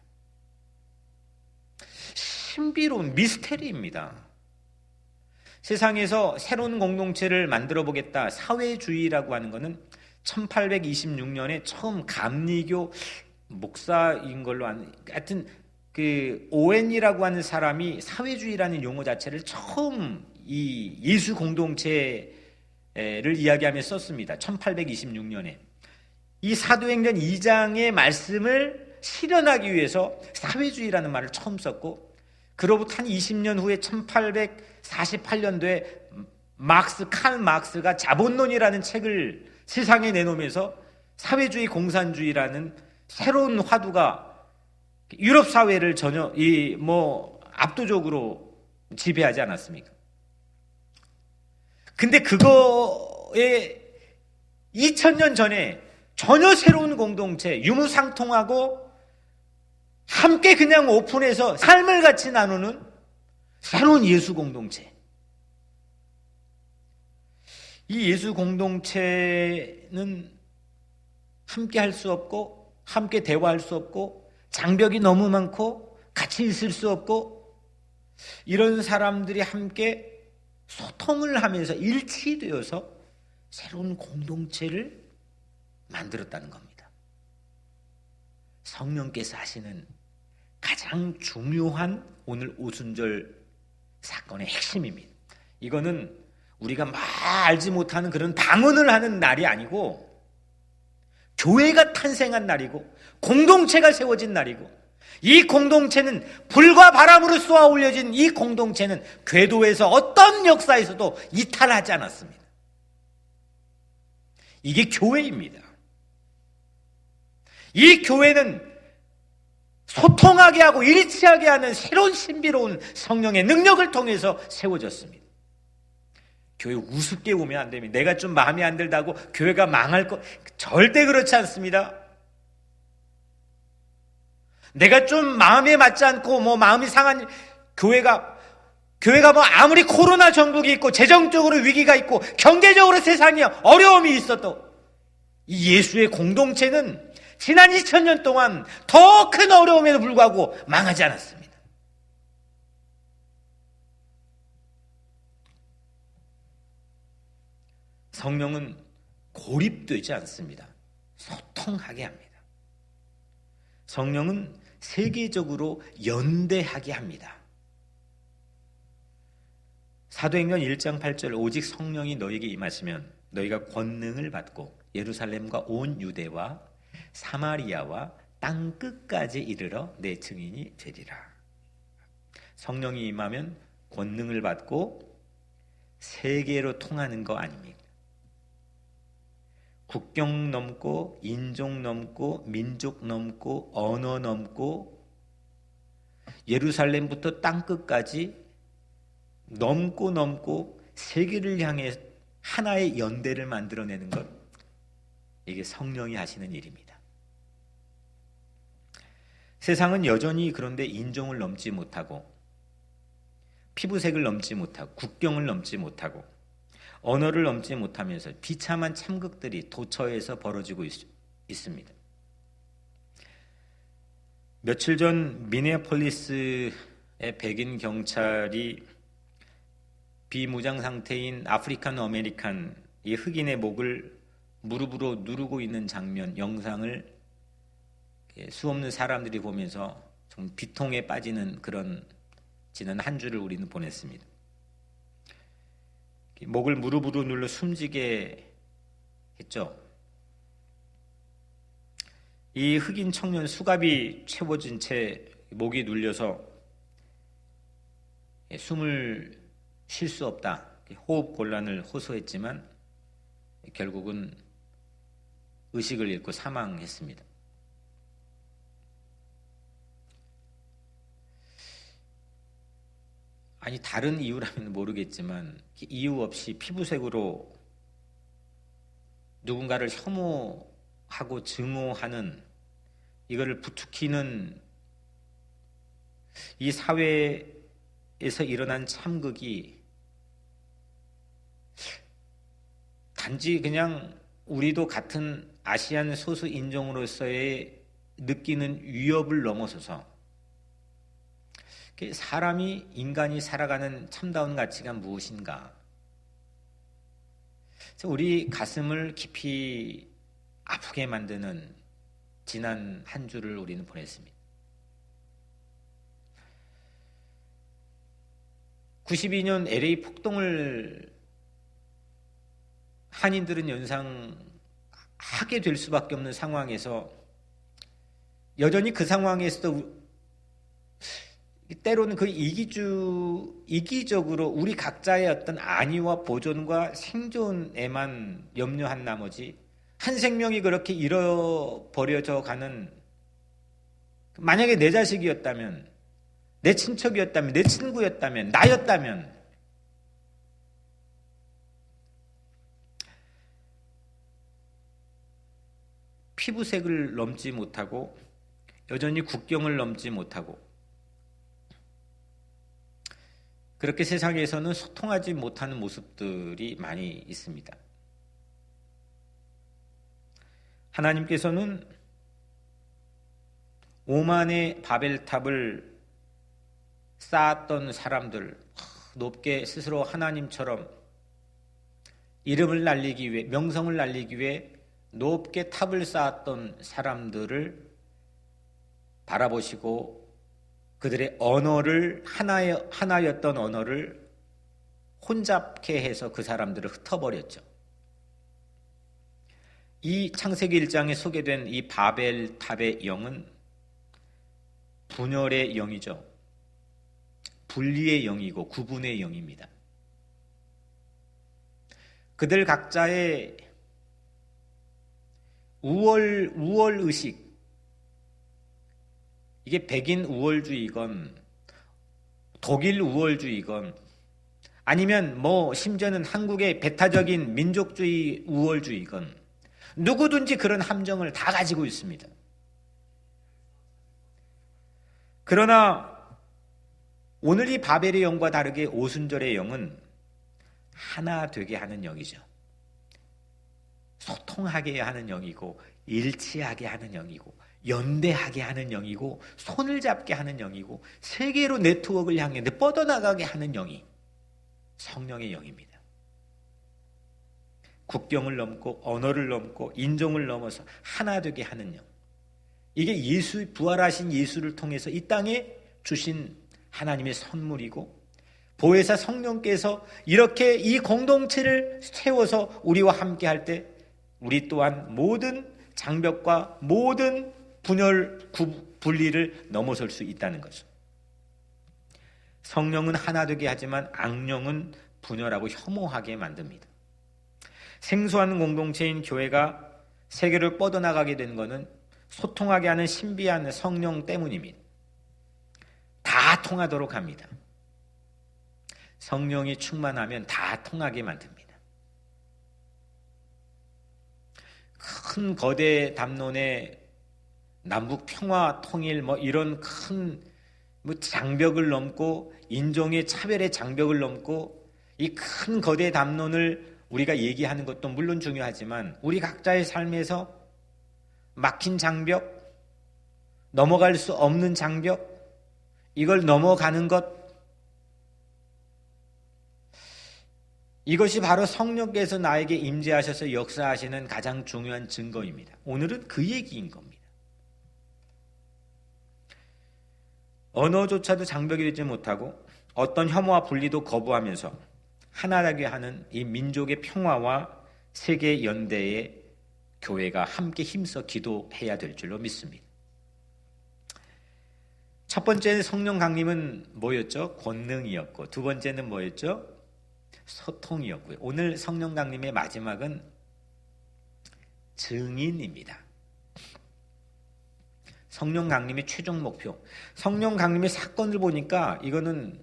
신비로운 미스테리입니다. 세상에서 새로운 공동체를 만들어 보겠다. 사회주의라고 하는 것은 1826년에 처음 감리교 목사인 걸로 아는 하여튼 그 오웬이라고 하는 사람이 사회주의라는 용어 자체를 처음 이 예수 공동체를 이야기하며 썼습니다. 1826년에 이 사도행전 2장의 말씀을 실현하기 위해서 사회주의라는 말을 처음 썼고 그로부터 한 20년 후에 1848년도에 칼 마크스가 자본론이라는 책을 세상에 내놓으면서 사회주의 공산주의라는 새로운 화두가 유럽 사회를 전혀 압도적으로 지배하지 않았습니까? 근데 그거에 2000년 전에 전혀 새로운 공동체, 유무상통하고 함께 그냥 오픈해서 삶을 같이 나누는 새로운 예수 공동체. 이 예수 공동체는 함께 할 수 없고, 함께 대화할 수 없고, 장벽이 너무 많고, 같이 있을 수 없고, 이런 사람들이 함께 소통을 하면서 일치되어서 새로운 공동체를 만들었다는 겁니다. 성령께서 하시는 가장 중요한 오늘 오순절 사건의 핵심입니다. 이거는 우리가 막 알지 못하는 그런 방언을 하는 날이 아니고 교회가 탄생한 날이고 공동체가 세워진 날이고 이 공동체는 불과 바람으로 쏘아 올려진 이 공동체는 궤도에서 어떤 역사에서도 이탈하지 않았습니다. 이게 교회입니다. 이 교회는 소통하게 하고 일치하게 하는 새로운 신비로운 성령의 능력을 통해서 세워졌습니다. 교회 우습게 보면 안 됩니다. 내가 좀 마음에 안 들다고 교회가 망할 것 절대 그렇지 않습니다. 내가 좀 마음에 맞지 않고 마음이 상한 교회가 아무리 코로나 전국이 있고 재정적으로 위기가 있고 경제적으로 세상에 어려움이 있어도 이 예수의 공동체는 지난 2000년 동안 더 큰 어려움에도 불구하고 망하지 않았습니다. 성령은 고립되지 않습니다. 소통하게 합니다. 성령은 세계적으로 연대하게 합니다. 사도행전 1장 8절 오직 성령이 너에게 임하시면 너희가 권능을 받고 예루살렘과 온 유대와 사마리아와 땅 끝까지 이르러 내 증인이 되리라. 성령이 임하면 권능을 받고 세계로 통하는 거 아닙니까? 국경 넘고 인종 넘고 민족 넘고 언어 넘고 예루살렘부터 땅 끝까지 넘고 세계를 향해 하나의 연대를 만들어내는 것, 이게 성령이 하시는 일입니다. 세상은 여전히 그런데 인종을 넘지 못하고 피부색을 넘지 못하고 국경을 넘지 못하고 언어를 넘지 못하면서 비참한 참극들이 도처에서 벌어지고 있습니다. 며칠 전 미네아폴리스의 백인 경찰이 비무장 상태인 아프리칸 아메리칸 이 흑인의 목을 무릎으로 누르고 있는 장면 영상을 수없는 사람들이 보면서 좀 비통에 빠지는 그런 지난 한 주를 우리는 보냈습니다. 목을 무릎으로 눌러 숨지게 했죠. 이 흑인 청년 수갑이 채워진 채 목이 눌려서 숨을 쉴 수 없다, 호흡 곤란을 호소했지만 결국은 의식을 잃고 사망했습니다. 아니 다른 이유라면 모르겠지만 이유 없이 피부색으로 누군가를 혐오하고 증오하는 이거를 부추기는 이 사회에서 일어난 참극이 단지 그냥 우리도 같은 아시안 소수 인종으로서의 느끼는 위협을 넘어서서 사람이 인간이 살아가는 참다운 가치가 무엇인가? 우리 가슴을 깊이 아프게 만드는 지난 한 주를 우리는 보냈습니다. 92년 LA 폭동을 한인들은 연상하게 될 수밖에 없는 상황에서 여전히 그 상황에서도 때로는 그 이기적으로 우리 각자의 어떤 안위와 보존과 생존에만 염려한 나머지 한 생명이 그렇게 잃어버려져 가는, 만약에 내 자식이었다면, 내 친척이었다면, 내 친구였다면, 나였다면, 피부색을 넘지 못하고 여전히 국경을 넘지 못하고 그렇게 세상에서는 소통하지 못하는 모습들이 많이 있습니다. 하나님께서는 오만의 바벨탑을 쌓았던 사람들, 높게 스스로 하나님처럼 이름을 날리기 위해, 명성을 날리기 위해 높게 탑을 쌓았던 사람들을 바라보시고 그들의 언어를, 하나였던 언어를 혼잡케 해서 그 사람들을 흩어버렸죠. 이 창세기 1장에 소개된 이 바벨탑의 영은 분열의 영이죠. 분리의 영이고 구분의 영입니다. 그들 각자의 우월의식, 이게 백인 우월주의건 독일 우월주의건 아니면 심지어는 한국의 배타적인 민족주의 우월주의건 누구든지 그런 함정을 다 가지고 있습니다. 그러나 오늘 이 바벨의 영과 다르게 오순절의 영은 하나 되게 하는 영이죠. 소통하게 하는 영이고 일치하게 하는 영이고 연대하게 하는 영이고 손을 잡게 하는 영이고 세계로 네트워크를 향해 뻗어나가게 하는 영이 성령의 영입니다. 국경을 넘고 언어를 넘고 인종을 넘어서 하나 되게 하는 영. 이게 부활하신 예수를 통해서 이 땅에 주신 하나님의 선물이고 보혜사 성령께서 이렇게 이 공동체를 세워서 우리와 함께 할 때 우리 또한 모든 장벽과 모든 분리를 넘어설 수 있다는 거죠. 성령은 하나 되게 하지만 악령은 분열하고 혐오하게 만듭니다. 생소한 공동체인 교회가 세계를 뻗어나가게 된 것은 소통하게 하는 신비한 성령 때문입니다. 다 통하도록 합니다. 성령이 충만하면 다 통하게 만듭니다. 큰 거대 담론의 남북 평화 통일 이런 큰 장벽을 넘고 인종의 차별의 장벽을 넘고 이 큰 거대 담론을 우리가 얘기하는 것도 물론 중요하지만 우리 각자의 삶에서 막힌 장벽, 넘어갈 수 없는 장벽, 이걸 넘어가는 것, 이것이 바로 성령께서 나에게 임재하셔서 역사하시는 가장 중요한 증거입니다. 오늘은 그 얘기인 겁니다. 언어조차도 장벽이 되지 못하고 어떤 혐오와 분리도 거부하면서 하나되게 하는 이 민족의 평화와 세계 연대에 교회가 함께 힘써 기도해야 될 줄로 믿습니다. 첫 번째 성령 강림은 뭐였죠? 권능이었고 두 번째는 뭐였죠? 소통이었고요. 오늘 성령 강림의 마지막은 증인입니다. 성령 강림의 최종 목표. 성령 강림의 사건을 보니까 이거는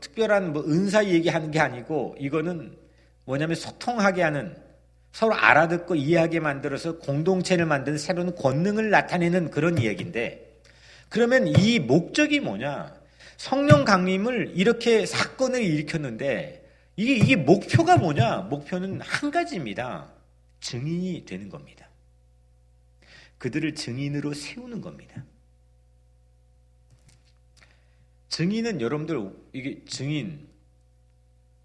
특별한 은사 얘기하는 게 아니고 이거는 뭐냐면 소통하게 하는, 서로 알아듣고 이해하게 만들어서 공동체를 만드는 새로운 권능을 나타내는 그런 이야기인데, 그러면 이 목적이 뭐냐? 성령 강림을 이렇게 사건을 일으켰는데 이게 목표가 뭐냐? 목표는 한 가지입니다. 증인이 되는 겁니다. 그들을 증인으로 세우는 겁니다. 증인은 여러분들, 이게 증인,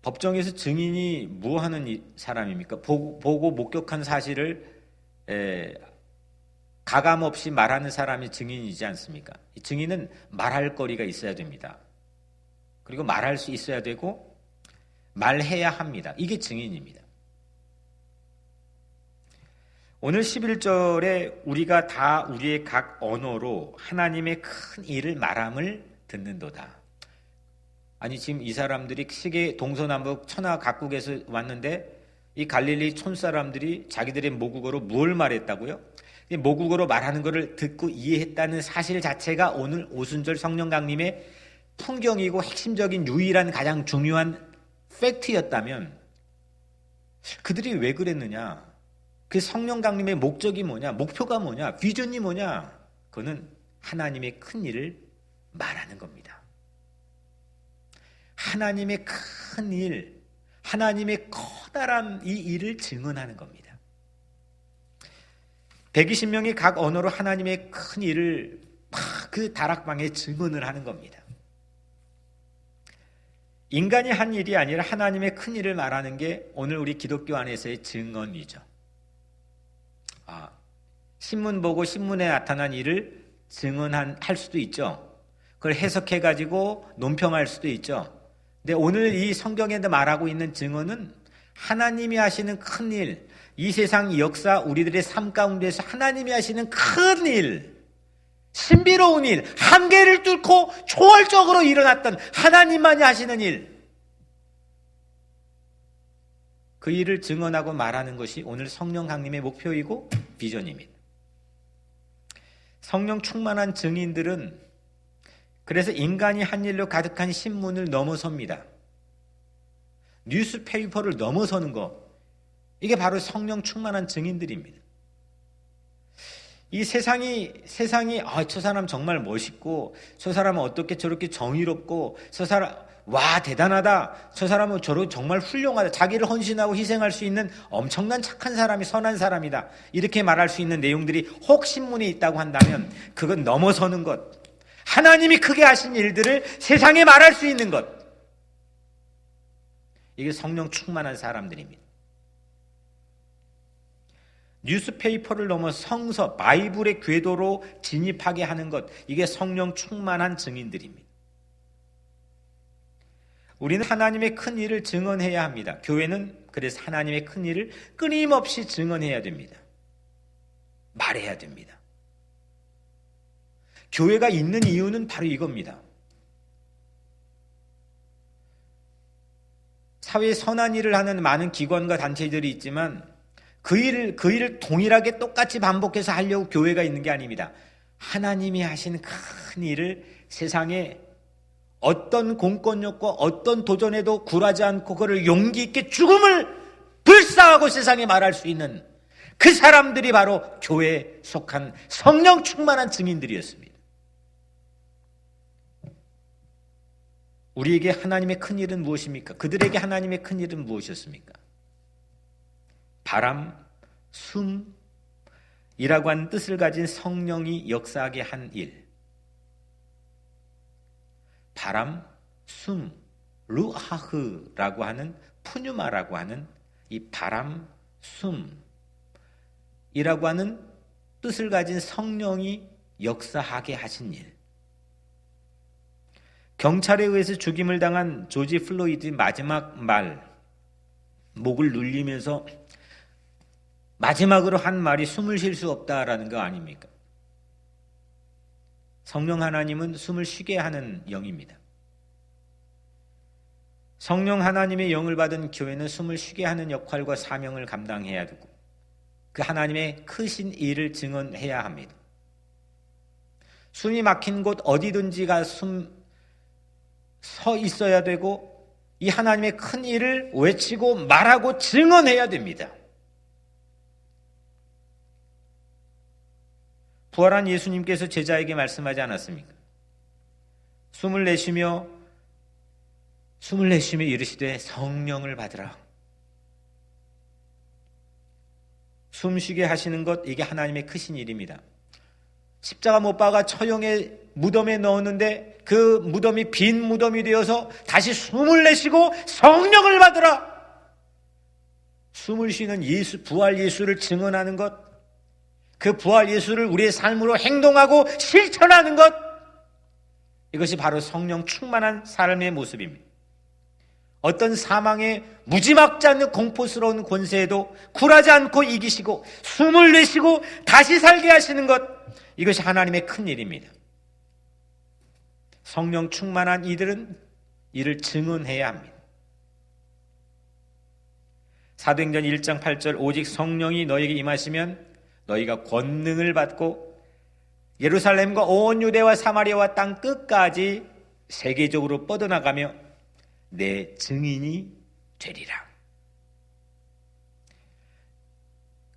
법정에서 증인이 뭐 하는 사람입니까? 보고 목격한 사실을 가감 없이 말하는 사람이 증인이지 않습니까? 이 증인은 말할 거리가 있어야 됩니다. 그리고 말할 수 있어야 되고 말해야 합니다. 이게 증인입니다. 오늘 11절에 우리가 다 우리의 각 언어로 하나님의 큰 일을 말함을 듣는도다. 아니 지금 이 사람들이 세계 동서남북 천하 각국에서 왔는데 이 갈릴리 촌 사람들이 자기들의 모국어로 뭘 말했다고요? 이 모국어로 말하는 것을 듣고 이해했다는 사실 자체가 오늘 오순절 성령 강림의 풍경이고 핵심적인 유일한 가장 중요한 팩트였다면 그들이 왜 그랬느냐? 그 성령 강림의 목적이 뭐냐? 목표가 뭐냐? 비전이 뭐냐? 그거는 하나님의 큰 일을 말하는 겁니다. 하나님의 큰 일, 하나님의 커다란 이 일을 증언하는 겁니다. 120명이 각 언어로 하나님의 큰 일을 그 다락방에 증언을 하는 겁니다. 인간이 한 일이 아니라 하나님의 큰 일을 말하는 게 오늘 우리 기독교 안에서의 증언이죠. 신문 보고 신문에 나타난 일을 증언할 수도 있죠. 그걸 해석해가지고 논평할 수도 있죠. 근데 오늘 이 성경에 말하고 있는 증언은 하나님이 하시는 큰 일, 이 세상 역사, 우리들의 삶 가운데서 하나님이 하시는 큰 일, 신비로운 일, 한계를 뚫고 초월적으로 일어났던 하나님만이 하시는 일, 그 일을 증언하고 말하는 것이 오늘 성령 강림의 목표이고 비전입니다. 성령 충만한 증인들은 그래서 인간이 한 일로 가득한 신문을 넘어섭니다. 뉴스페이퍼를 넘어서는 것, 이게 바로 성령 충만한 증인들입니다. 이 세상이 저 사람 정말 멋있고, 저 사람은 어떻게 저렇게 정의롭고, 저 사람 와 대단하다, 저 사람은 정말 훌륭하다, 자기를 헌신하고 희생할 수 있는 엄청난 착한 사람이, 선한 사람이다, 이렇게 말할 수 있는 내용들이 혹 신문에 있다고 한다면 그건 넘어서는 것, 하나님이 크게 하신 일들을 세상에 말할 수 있는 것, 이게 성령 충만한 사람들입니다. 뉴스페이퍼를 넘어 성서, 바이블의 궤도로 진입하게 하는 것, 이게 성령 충만한 증인들입니다. 우리는 하나님의 큰 일을 증언해야 합니다. 교회는 그래서 하나님의 큰 일을 끊임없이 증언해야 됩니다. 말해야 됩니다. 교회가 있는 이유는 바로 이겁니다. 사회에 선한 일을 하는 많은 기관과 단체들이 있지만 그 일을 동일하게 똑같이 반복해서 하려고 교회가 있는 게 아닙니다. 하나님이 하신 큰 일을 세상에 어떤 공권력과 어떤 도전에도 굴하지 않고 그를 용기 있게 죽음을 불사하고 세상에 말할 수 있는 그 사람들이 바로 교회에 속한 성령 충만한 증인들이었습니다. 우리에게 하나님의 큰 일은 무엇입니까? 그들에게 하나님의 큰 일은 무엇이었습니까? 바람, 숨이라고 하는 뜻을 가진 성령이 역사하게 한 일. 바람, 숨, 루하흐라고 하는 푸뉴마라고 하는 이 바람, 숨이라고 하는 뜻을 가진 성령이 역사하게 하신 일. 경찰에 의해서 죽임을 당한 조지 플로이드의 마지막 말, 목을 눌리면서 마지막으로 한 말이 숨을 쉴 수 없다라는 거 아닙니까? 성령 하나님은 숨을 쉬게 하는 영입니다. 성령 하나님의 영을 받은 교회는 숨을 쉬게 하는 역할과 사명을 감당해야 되고 그 하나님의 크신 일을 증언해야 합니다. 숨이 막힌 곳 어디든지가 서 있어야 되고 이 하나님의 큰 일을 외치고 말하고 증언해야 됩니다. 부활한 예수님께서 제자에게 말씀하지 않았습니까? 숨을 내쉬며 이르시되 성령을 받으라. 숨쉬게 하시는 것, 이게 하나님의 크신 일입니다. 십자가 못 박아 처형의 무덤에 넣었는데 그 무덤이 빈 무덤이 되어서 다시 숨을 내쉬고 성령을 받으라. 숨을 쉬는 예수, 부활 예수를 증언하는 것, 그 부활 예수를 우리의 삶으로 행동하고 실천하는 것, 이것이 바로 성령 충만한 삶의 모습입니다. 어떤 사망의 무지막지 않는 공포스러운 권세에도 굴하지 않고 이기시고 숨을 내쉬고 다시 살게 하시는 것, 이것이 하나님의 큰 일입니다. 성령 충만한 이들은 이를 증언해야 합니다. 사도행전 1장 8절 오직 성령이 너에게 임하시면 너희가 권능을 받고 예루살렘과 온 유대와 사마리아와 땅 끝까지 세계적으로 뻗어나가며 내 증인이 되리라.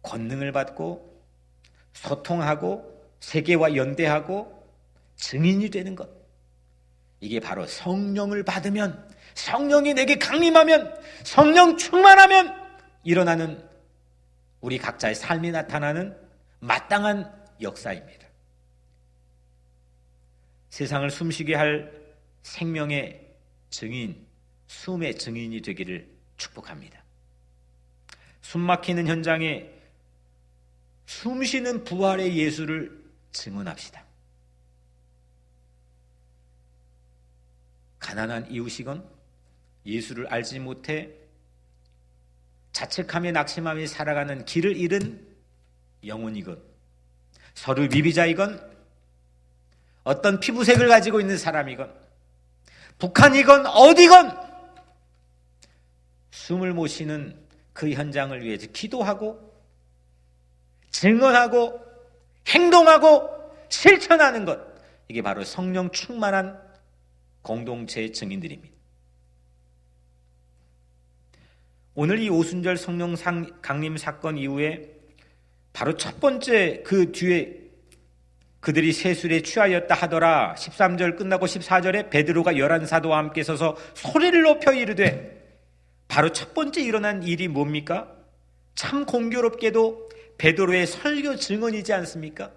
권능을 받고 소통하고 세계와 연대하고 증인이 되는 것, 이게 바로 성령을 받으면, 성령이 내게 강림하면, 성령 충만하면 일어나는 우리 각자의 삶이 나타나는 마땅한 역사입니다. 세상을 숨쉬게 할 생명의 증인, 숨의 증인이 되기를 축복합니다. 숨막히는 현장에 숨쉬는 부활의 예수를 증언합시다. 가난한 이웃이건 예수를 알지 못해 자책하며 낙심하며 살아가는 길을 잃은 영혼이건 서류 미비자이건 어떤 피부색을 가지고 있는 사람이건 북한이건 어디건 숨을 못 쉬는 그 현장을 위해서 기도하고 증언하고 행동하고 실천하는 것, 이게 바로 성령 충만한 공동체의 증인들입니다. 오늘 이 오순절 성령 강림 사건 이후에 바로 첫 번째 그 뒤에 그들이 세술에 취하였다 하더라 13절 끝나고 14절에 베드로가 11사도와 함께 서서 소리를 높여 이르되, 바로 첫 번째 일어난 일이 뭡니까? 참 공교롭게도 베드로의 설교 증언이지 않습니까?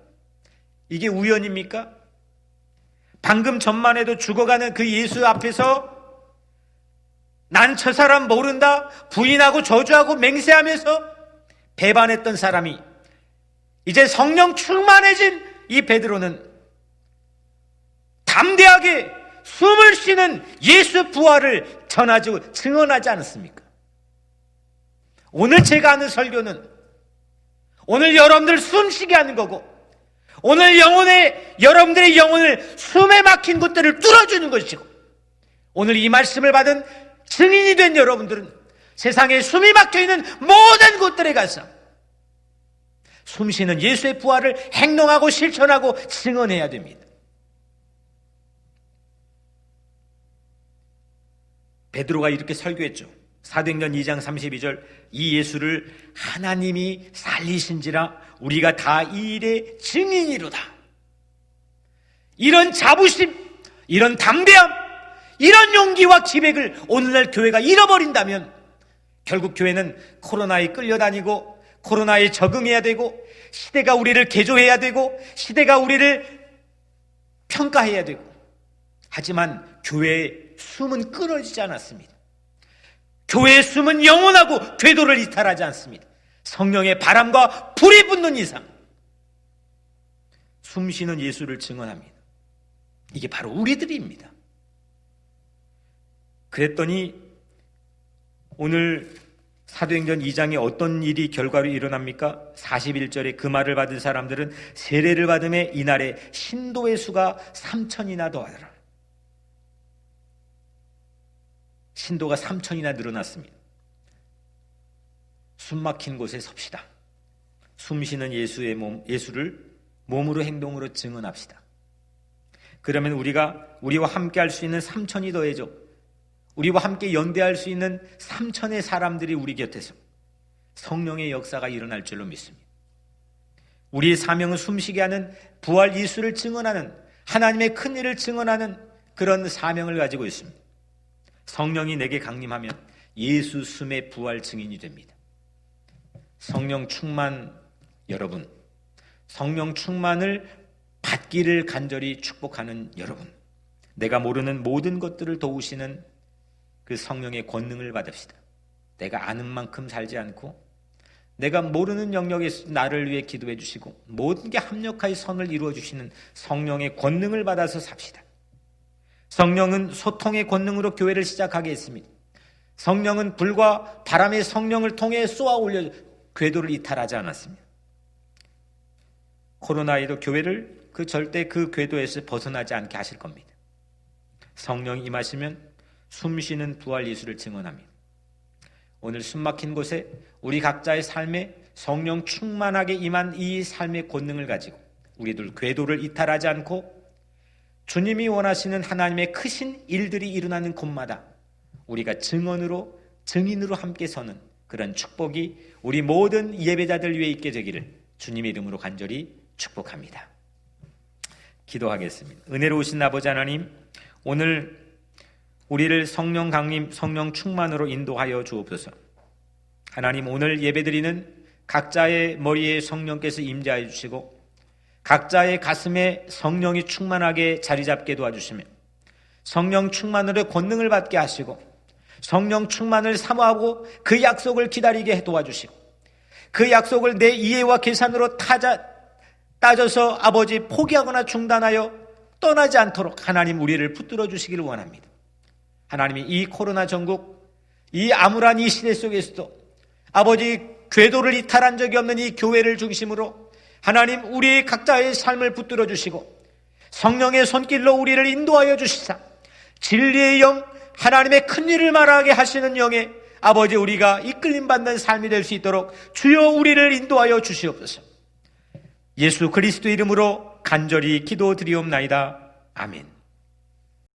이게 우연입니까? 방금 전만 해도 죽어가는 그 예수 앞에서 난 저 사람 모른다 부인하고 저주하고 맹세하면서 배반했던 사람이 이제 성령 충만해진 이 베드로는 담대하게 숨을 쉬는 예수 부활을 전하지 증언하지 않았습니까? 오늘 제가 하는 설교는 오늘 여러분들 숨쉬게 하는 거고, 오늘 여러분들의 영혼을 숨에 막힌 곳들을 뚫어주는 것이고, 오늘 이 말씀을 받은 증인이 된 여러분들은 세상에 숨이 막혀있는 모든 곳들에 가서 숨쉬는 예수의 부활을 행동하고 실천하고 증언해야 됩니다. 베드로가 이렇게 설교했죠. 사도행전 2장 32절 이 예수를 하나님이 살리신지라 우리가 다 이 일의 증인이로다. 이런 자부심, 이런 담대함, 이런 용기와 기백을 오늘날 교회가 잃어버린다면 결국 교회는 코로나에 끌려다니고 코로나에 적응해야 되고 시대가 우리를 개조해야 되고 시대가 우리를 평가해야 되고, 하지만 교회의 숨은 끊어지지 않았습니다. 교회의 숨은 영원하고 궤도를 이탈하지 않습니다. 성령의 바람과 불이 붙는 이상 숨쉬는 예수를 증언합니다. 이게 바로 우리들입니다. 그랬더니 오늘 사도행전 2장에 어떤 일이 결과로 일어납니까? 41절에 그 말을 받은 사람들은 세례를 받음에 이날에 신도의 수가 3,000이나 더하더라. 신도가 3,000이나 늘어났습니다. 숨막힌 곳에 섭시다. 숨쉬는 예수를 몸으로 행동으로 증언합시다. 그러면 우리와 함께 할 수 있는 3,000이 더해져 우리와 함께 연대할 수 있는 3,000의 사람들이 우리 곁에서 성령의 역사가 일어날 줄로 믿습니다. 우리의 사명은 숨쉬게 하는 부활 예수를 증언하는, 하나님의 큰 일을 증언하는 그런 사명을 가지고 있습니다. 성령이 내게 강림하면 예수 숨의 부활 증인이 됩니다. 성령 충만 여러분, 성령 충만을 받기를 간절히 축복하는 여러분, 내가 모르는 모든 것들을 도우시는 그 성령의 권능을 받읍시다. 내가 아는 만큼 살지 않고 내가 모르는 영역에서 나를 위해 기도해 주시고 모든 게 합력하여 선을 이루어 주시는 성령의 권능을 받아서 삽시다. 성령은 소통의 권능으로 교회를 시작하게 했습니다. 성령은 불과 바람의 성령을 통해 쏘아 올려 궤도를 이탈하지 않았습니다. 코로나에도 교회를 절대 그 궤도에서 벗어나지 않게 하실 겁니다. 성령이 임하시면 숨쉬는 부활 예수를 증언합니다. 오늘 숨막힌 곳에 우리 각자의 삶에 성령 충만하게 임한 이 삶의 권능을 가지고 우리들 궤도를 이탈하지 않고 주님이 원하시는 하나님의 크신 일들이 일어나는 곳마다 우리가 증인으로 함께 서는 그런 축복이 우리 모든 예배자들 위에 있게 되기를 주님의 이름으로 간절히 축복합니다. 기도하겠습니다. 은혜로우신 아버지 하나님, 오늘 우리를 성령 강림, 성령 충만으로 인도하여 주옵소서. 하나님, 오늘 예배드리는 각자의 머리에 성령께서 임재하여 주시고 각자의 가슴에 성령이 충만하게 자리 잡게 도와주시며 성령 충만으로 권능을 받게 하시고 성령 충만을 사모하고 그 약속을 기다리게 도와주시고 그 약속을 내 이해와 계산으로 따져서 아버지 포기하거나 중단하여 떠나지 않도록 하나님 우리를 붙들어 주시기를 원합니다. 하나님이 이 코로나 전국, 이 암울한 이 시대 속에서도 아버지 궤도를 이탈한 적이 없는 이 교회를 중심으로 하나님 우리 각자의 삶을 붙들어 주시고 성령의 손길로 우리를 인도하여 주시사 진리의 영, 하나님의 큰 일을 말하게 하시는 영에 아버지 우리가 이끌림 받는 삶이 될 수 있도록 주여 우리를 인도하여 주시옵소서. 예수 그리스도 이름으로 간절히 기도드리옵나이다. 아멘.